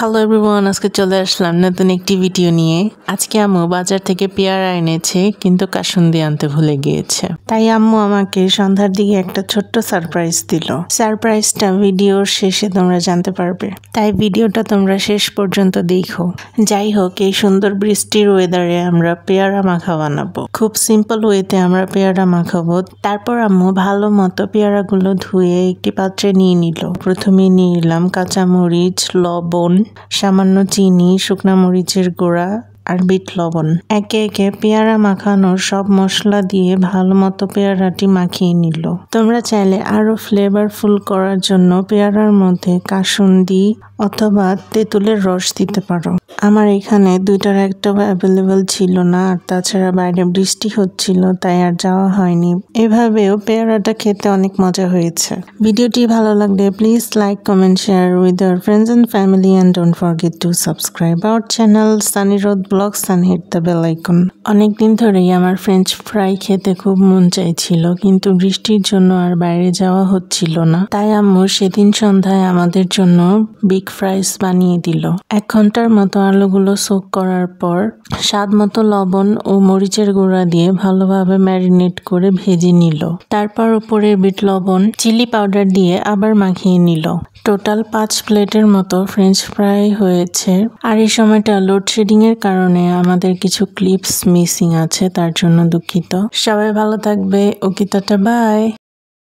Hello everyone, আজকে চলে আসলাম নতুন একটি ভিডিও নিয়ে। আজকে আম্মু বাজার থেকে পেয়ারা এনেছে, কিন্তু কাসুন্দি আনতে ভুলে গিয়েছে। তাই আম্মু আমাকে সন্ধ্যার দিকে একটা ছোট্ট সারপ্রাইজ দিল। সারপ্রাইজটা ভিডিওর শেষে তোমরা জানতে পারবে, তাই ভিডিওটা তোমরা শেষ পর্যন্ত দেখো। যাই হোক, এই সুন্দর বৃষ্টির ওয়েদারে আমরা পেয়ারা মাখা বানাবো। খুব সিম্পল ওয়েতে আমরা পেয়ারা মাখাবো। তারপর আম্মু ভালো মতো পেয়ারাগুলো ধুয়ে একটি পাত্রে নিয়ে নিল। প্রথমে নিয়ে নিলাম কাঁচামরিচ, লবণ, সামান্য চিনি, শুকনা মরিচের গুঁড়া আর বিট লবণ। একে একে পেয়ারা মাখানোর সব মশলা দিয়ে ভালো মতো পেয়ারাটি মাখিয়ে নিল। তোমরা চাইলে আরো ফ্লেভারফুল করার জন্য পেয়ারার মধ্যে কাসুন্দি অথবা তেঁতুলের রস দিতে পারো। আমার এখানে দুইটার একটা অ্যাভেলেবেল ছিল না, আর তাছাড়া বাইরে বৃষ্টি হচ্ছিল, তাই আর যাওয়া হয়নি। এভাবেও পেয়ারাটা খেতে অনেক মজা হয়েছে। ভিডিওটি ভালো লাগলে please like, comment, share with your friends and family, and don't forget to subscribe our channel Sunny Road Vlogs and hit the bell icon. অনেকদিন ধরেই আমার ফ্রেঞ্চ ফ্রাই খেতে খুব মন চাইছিল, কিন্তু বৃষ্টির জন্য আর বাইরে যাওয়া হচ্ছিল না। তাই আম্মু সেদিন সন্ধ্যায় আমাদের জন্য বিগ ফ্রাইস বানিয়ে দিল। 1 ঘন্টার মতো আলুগুলো সোক করার পর স্বাদ মতো লবণ ও মরিচের গুঁড়া দিয়ে ভালোভাবে ম্যারিনেট করে ভেজে নিল। তারপর উপরে বিট লবণ, চিলি পাউডার দিয়ে আবার মাখিয়ে নিল। টোটাল 5 প্লেটের মতো ফ্রেঞ্চ ফ্রাই হয়েছে। আর এই সময়টা লোডশেডিং এর কারণে আমাদের কিছু ক্লিপস মিসিং আছে, তার জন্য দুঃখিত। সবাই ভালো থাকবে। ওকে, টাটা, বাই।